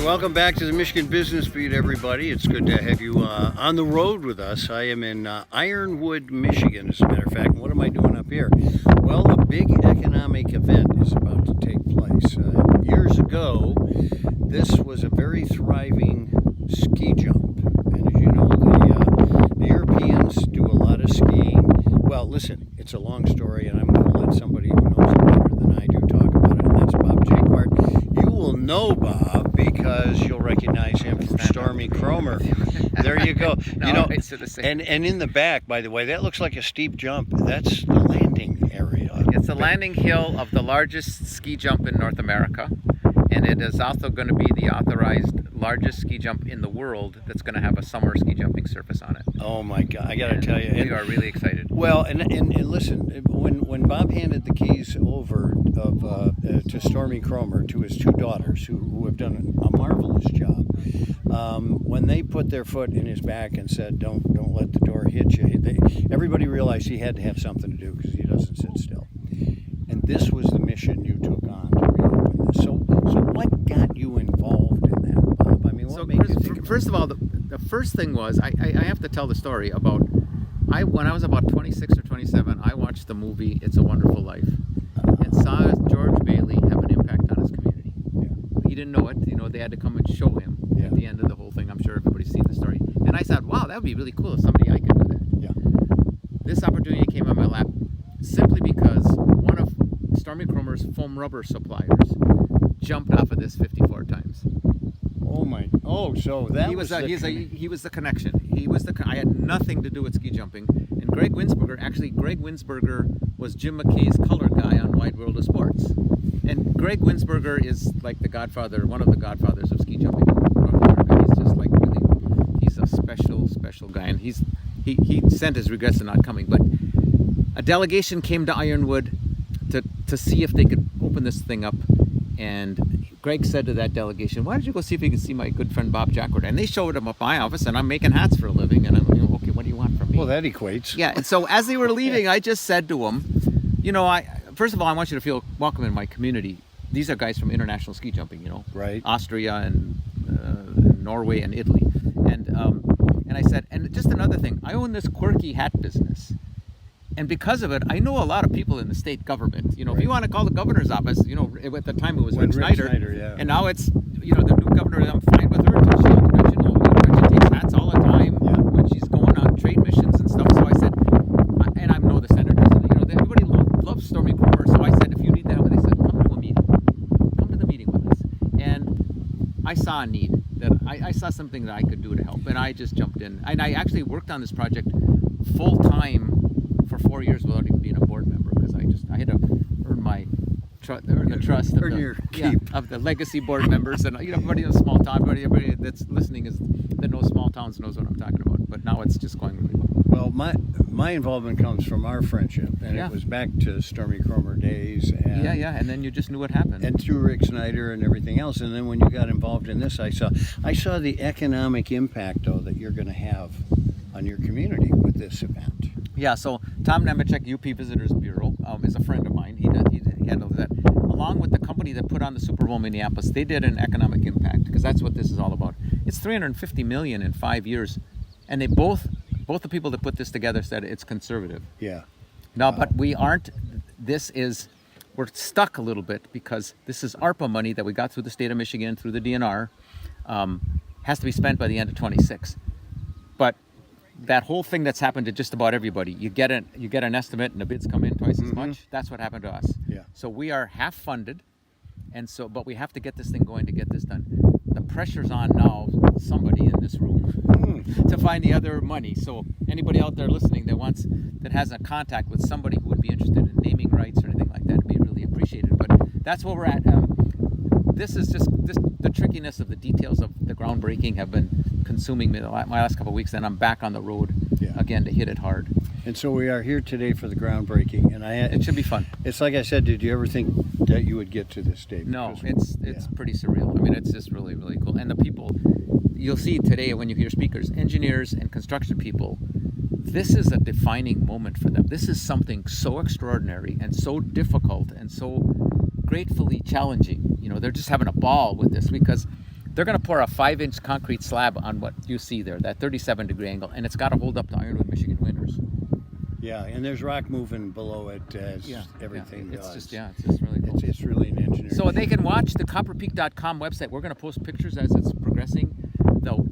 Welcome back to the Michigan Business Beat, everybody. It's good to have you on the road with us. I am in Ironwood, Michigan, as a matter of fact. And what am I doing up here? Well, a big economic event is about to take place. Years ago, this was a very thriving ski jump. And as you know, the Europeans do a lot of skiing. Well, listen, it's a long story, and I'm going to let somebody who knows it better than I do talk about it, and that's Bob Jacquart. You will know Bob because you'll recognize him from Stormy Kromer. There you go. No, you know, it's the same. and in the back, by the way, that looks like a steep jump. That's the landing area. It's the landing hill of the largest ski jump in North America, and it is also going to be the authorized largest ski jump in the world that's going to have a summer ski jumping surface on it. Oh my God! I got to tell you, we are really excited. Well, and listen, when Bob handed the keys over to Stormy Kromer, to his two daughters, who have done a marvelous job, when they put their foot in his back and said, "Don't let the door hit you," everybody realized he had to have something to do because he doesn't sit still. And this was the mission you took on to reopen this. So what got you involved in that, Bob? I mean, what made you think? First of all, the first thing was I have to tell the story about when I was about 26 or 27, I watched the movie It's a Wonderful Life and saw George Bailey have an impact on his community. Yeah. He didn't know it. You know, they had to come and show him at the end of the whole thing. I'm sure everybody's seen the story. And I thought, wow, that would be really cool if somebody I could do that. Yeah. This opportunity came on my lap simply because one of Stormy Kromer's foam rubber suppliers jumped off of this 54 times. Oh my! Oh, so that he was the connection. I had nothing to do with ski jumping. And Greg Winsberger was Jim McKay's color guy on Wide World of Sports. And Greg Winsberger is like the godfather, one of the godfathers of ski jumping in North America. He's just like really, he's a special guy. And he sent his regrets to not coming. But a delegation came to Ironwood to see if they could open this thing up. And Greg said to that delegation, "Why don't you go see if you can see my good friend Bob Jacquart?" And they showed him up my office, and I'm making hats for a living. And I'm like, okay, what do you want from me? Well, that equates. Yeah. And so as they were leaving, I just said to them, you know, first of all, I want you to feel welcome in my community. These are guys from international ski jumping, you know, right? Austria and Norway and Italy. And I said, and just another thing, I own this quirky hat business. And because of it, I know a lot of people in the state government. You know, if you want to call the governor's office, you know, at the time it was Rick Snyder. Yeah. And now it's, you know, the new governor, I'm fine with her until she, Gretchen takes hats all the time when she's going on trade missions and stuff. So I said, and I know the senators, you know, everybody loves Stormy Kromer. So I said, if you need that, they said, come to a meeting. Come to the meeting with us. And I saw a need. That I saw something that I could do to help. And I just jumped in. And I actually worked on this project full time for 4 years without even being a board member, because I had to earn the trust of the legacy board members, and you know, everybody in a small town, everybody that's listening that knows small towns knows what I'm talking about. But now it's just going really well. Well, my involvement comes from our friendship, and it was back to Stormy Kromer days. And and then you just knew what happened. And through Rick Snyder and everything else. And then when you got involved in this, I saw the economic impact, though, that you're going to have on your community with this event. Yeah, so Tom Nemechek, UP Visitors Bureau, is a friend of mine. He handles that. Along with the company that put on the Super Bowl Minneapolis, they did an economic impact, because that's what this is all about. It's $350 million in 5 years, and they both the people that put this together said it's conservative. Yeah. No, but we aren't. We're stuck a little bit because this is ARPA money that we got through the state of Michigan, through the DNR, has to be spent by the end of 26. But that whole thing that's happened to just about everybody, you get an estimate and the bids come in twice as much. That's what happened to us. Yeah. So we are half funded, but we have to get this thing going to get this done. The pressure's on now, somebody in this room, to find the other money. So anybody out there listening that has a contact with somebody who would be interested in naming rights or anything like that would be really appreciated. But that's where we're at. This is just the trickiness of the details of the groundbreaking have been consuming me my last couple of weeks, and I'm back on the road again to hit it hard. And so we are here today for the groundbreaking, and it should be fun. It's like I said, did you ever think that you would get to this day? No, it's pretty surreal. I mean, it's just really, really cool. And the people, you'll see today when you hear speakers, engineers and construction people, this is a defining moment for them. This is something so extraordinary and so difficult and so gratefully challenging. You know, they're just having a ball with this because They're going to pour a 5-inch concrete slab on what you see there, that 37-degree angle, and it's got to hold up to Ironwood, Michigan winters. Yeah, and there's rock moving below it as everything It's does. it's just really cool. It's really an engineering. So they can watch the copperpeak.com website. We're going to post pictures as it's progressing. Though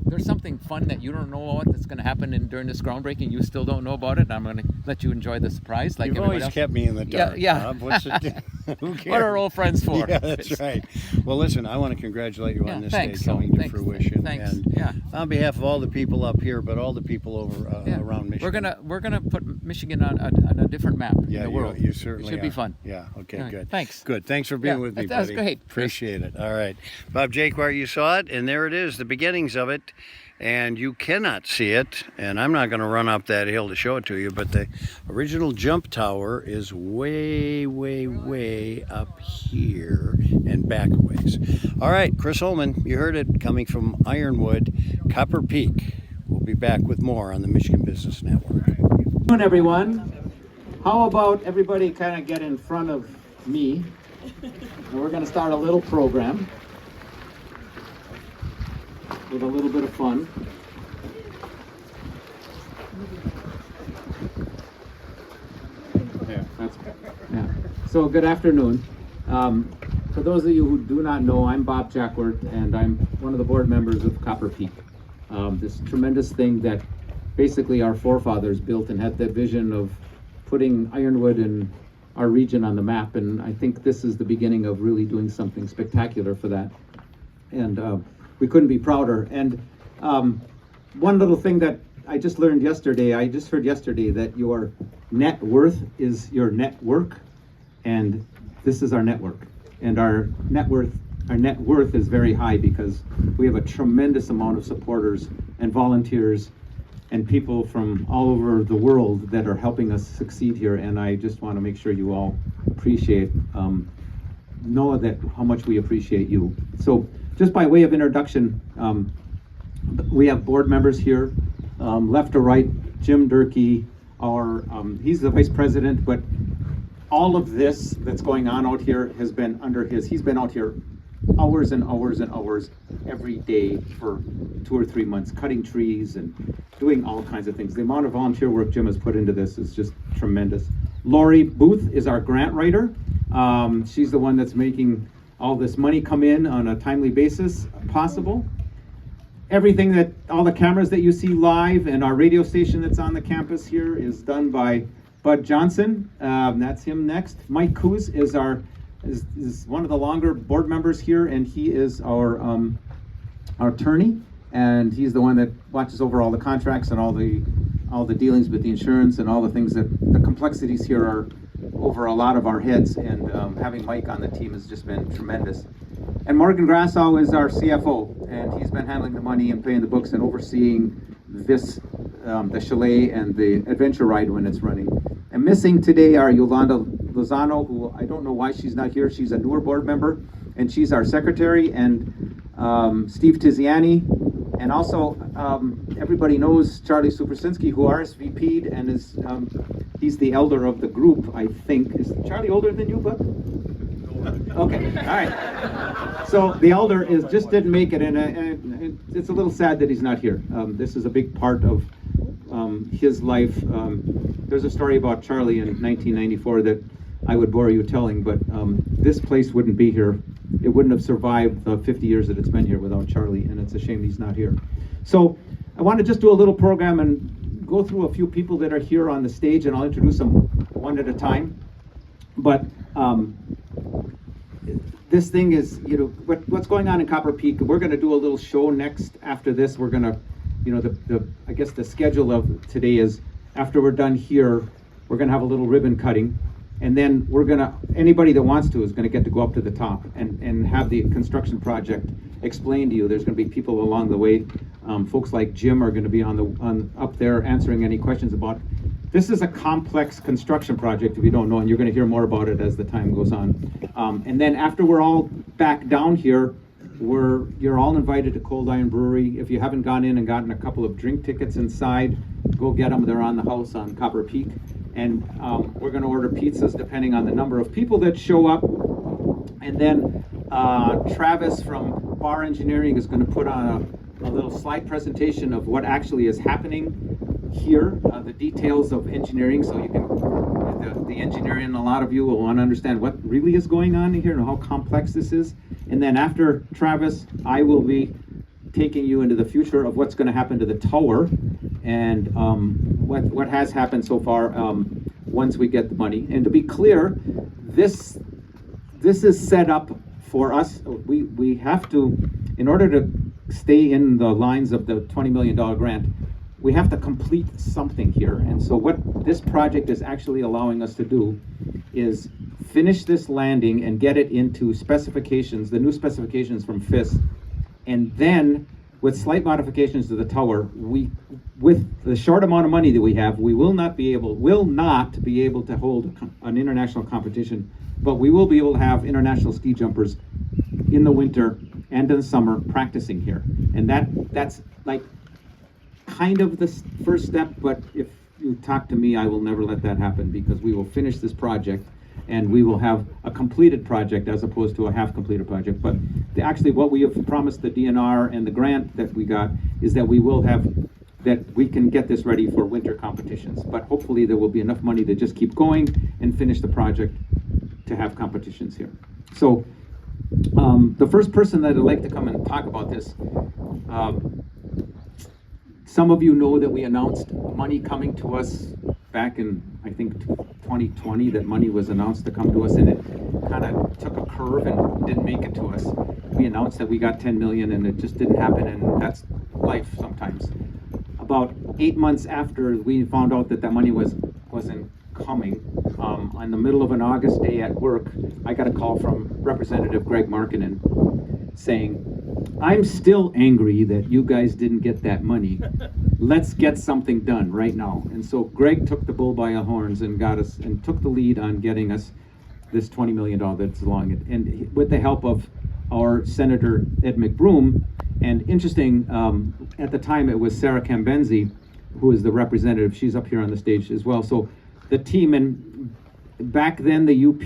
there's something fun that you don't know about that's going to happen during this groundbreaking. You still don't know about it, and I'm going to let you enjoy the surprise. Like You've everybody always else. kept me in the dark. Yeah. Bob. What's it? Who cares? What are old friends for? Yeah, that's right. Well, listen, I want to congratulate you on this thanks, day coming to thanks, fruition. thanks. And Yeah. on behalf of all the people up here, but all the people over around Michigan. We're gonna put Michigan on a different map in the world. You certainly It should be are. fun. Yeah. Okay. Yeah, Good. thanks. Good. Thanks for being with me, that was buddy. great. Appreciate it. All right, Bob Jacquart, you saw it, and there it is, the beginnings of it. And you cannot see it, and I'm not going to run up that hill to show it to you, but the original jump tower is way, way, way up here and back a ways. All right, Chris Holman, you heard it, coming from Ironwood, Copper Peak. We'll be back with more on the Michigan Business Network. Good afternoon, everyone. How about everybody kind of get in front of me, and we're going to start a little program with a little bit of fun. Yeah. So good afternoon. For those of you who do not know, I'm Bob Jacquart, and I'm one of the board members of Copper Peak. This tremendous thing that basically our forefathers built and had the vision of putting Ironwood and our region on the map, and I think this is the beginning of really doing something spectacular for that. And we couldn't be prouder. And one little thing that I just learned yesterday, I just heard yesterday that your net worth is your network, and this is our network. And our net worth is very high because we have a tremendous amount of supporters and volunteers and people from all over the world that are helping us succeed here. And I just want to make sure you all appreciate, know that how much we appreciate you. So just by way of introduction, we have board members here, left to right. Jim Durkee, he's the vice president, but all of this that's going on out here has been he's been out here hours and hours and hours every day for 2 or 3 months, cutting trees and doing all kinds of things. The amount of volunteer work Jim has put into this is just tremendous. Lori Booth is our grant writer. She's the one that's making all this money come in on a timely basis possible. Everything all the cameras that you see live and our radio station that's on the campus here is done by Bud Johnson. That's him next. Mike Coos is one of the longer board members here, and he is our attorney, and he's the one that watches over all the contracts and all the dealings with the insurance and all the things that the complexities here are over a lot of our heads, and having Mike on the team has just been tremendous. And Morgan Grassau is our CFO, and he's been handling the money and paying the books and overseeing this, the chalet and the adventure ride when it's running. And missing today are Yolanda Lozano, who I don't know why she's not here. She's a newer board member, and she's our secretary, and Steve Tiziani, and also everybody knows Charlie Supersinski, who RSVP'd and is he's the elder of the group, I think. Is Charlie older than you, Bud? Okay, all right. So the elder just didn't make it, and it's a little sad that he's not here. This is a big part of his life. There's a story about Charlie in 1994 that I would bore you telling, but this place wouldn't be here. It wouldn't have survived the 50 years that it's been here without Charlie, and it's a shame he's not here. So I want to just do a little program and go through a few people that are here on the stage, and I'll introduce them one at a time. But this thing is, what's going on in Copper Peak. We're going to do a little show next after this. We're going to, I guess the schedule of today is after we're done here, we're going to have a little ribbon cutting. And then anybody that wants to is going to get to go up to the top and have the construction project explained to you. There's going to be people along the way. Folks like Jim are going to be up there answering any questions about. This is a complex construction project, if you don't know, and you're going to hear more about it as the time goes on. And then after we're all back down here, you're all invited to Cold Iron Brewery. If you haven't gone in and gotten a couple of drink tickets inside, go get them. They're on the house on Copper Peak. And we're going to order pizzas depending on the number of people that show up. And then Travis from Bar Engineering is going to put on a little slide presentation of what actually is happening here, the details of engineering, so you can, the engineering, a lot of you will want to understand what really is going on here and how complex this is. And then after Travis, I will be taking you into the future of what's going to happen to the tower and what has happened so far once we get the money. And to be clear, this is set up for us. We have to, in order to stay in the lines of the $20 million grant, we have to complete something here. And so what this project is actually allowing us to do is finish this landing and get it into specifications, the new specifications from FIS. And then with slight modifications to the tower, with the short amount of money that we have, we will not be able to hold an international competition, but we will be able to have international ski jumpers in the winter and in the summer practicing here. And that's like kind of the first step, but if you talk to me, I will never let that happen, because we will finish this project and we will have a completed project as opposed to a half-completed project. But actually what we have promised the DNR and the grant that we got is that we will have, that we can get this ready for winter competitions. But hopefully there will be enough money to just keep going and finish the project to have competitions here. So the first person that I'd like to come and talk about this, some of you know that we announced money coming to us back in, I think, 2020, that money was announced to come to us, and it kind of took a curve and didn't make it to us. We announced that we got 10 million and it just didn't happen, and that's life sometimes. About 8 months after we found out that money wasn't coming, on the middle of an August day at work, I got a call from Representative Greg Markkinen saying, "I'm still angry that you guys didn't get that money. Let's get something done right now." And so Greg took the bull by the horns and got us, and took the lead on getting us this $20 million that's along it. And with the help of our Senator Ed McBroom, and interesting, at the time it was Sarah Cambenzi, who is the representative. She's up here on the stage as well. So the team, and back then the UP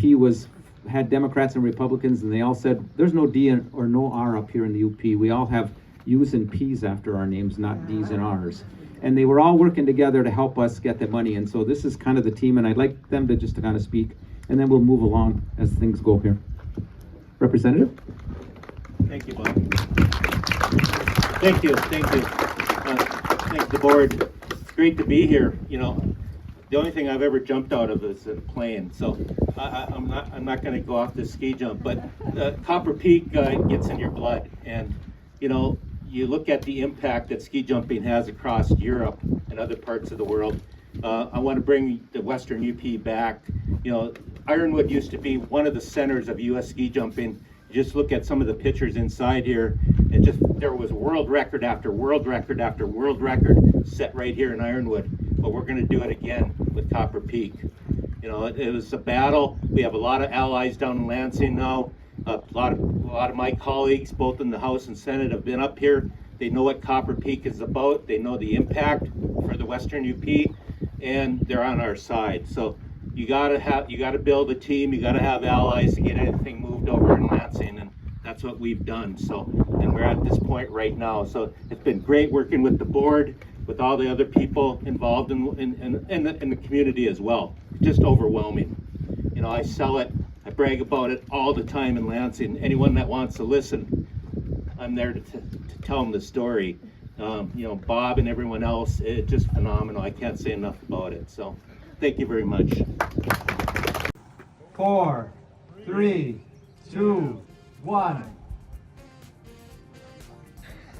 had Democrats and Republicans, and they all said, there's no D or no R up here in the UP. We all have U's and P's after our names, not D's and R's. And they were all working together to help us get that money. And so this is kind of the team, and I'd like them to just to kind of speak, and then we'll move along as things go here. Representative? Thank you, Bob. Thank you. Thank the board. It's great to be here. You know, the only thing I've ever jumped out of is a plane, so I'm not going to go off this ski jump. But Copper Peak gets in your blood, and you know, you look at the impact that ski jumping has across Europe and other parts of the world. I want to bring the Western UP back. You know, Ironwood used to be one of the centers of U.S. ski jumping. You just look at some of the pictures inside here, and just there was world record after world record after world record set right here in Ironwood. But we're going to do it again with Copper Peak. You know, it was a battle. We have a lot of allies down in Lansing now. A lot of my colleagues, both in the House and Senate, have been up here. They know what Copper Peak is about. They know the impact for the Western UP, and they're on our side. So you got to build a team. You got to have allies to get anything moved over in Lansing, and that's what we've done. So, and we're at this point right now. So it's been great working with the board, with all the other people involved in the community as well. Just overwhelming. You know, I sell it, I brag about it all the time in Lansing. Anyone that wants to listen, I'm there to tell them the story. You know, Bob and everyone else, it's just phenomenal. I can't say enough about it. So, thank you very much. 4, 3, 2, 1.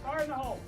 Fire in the hole.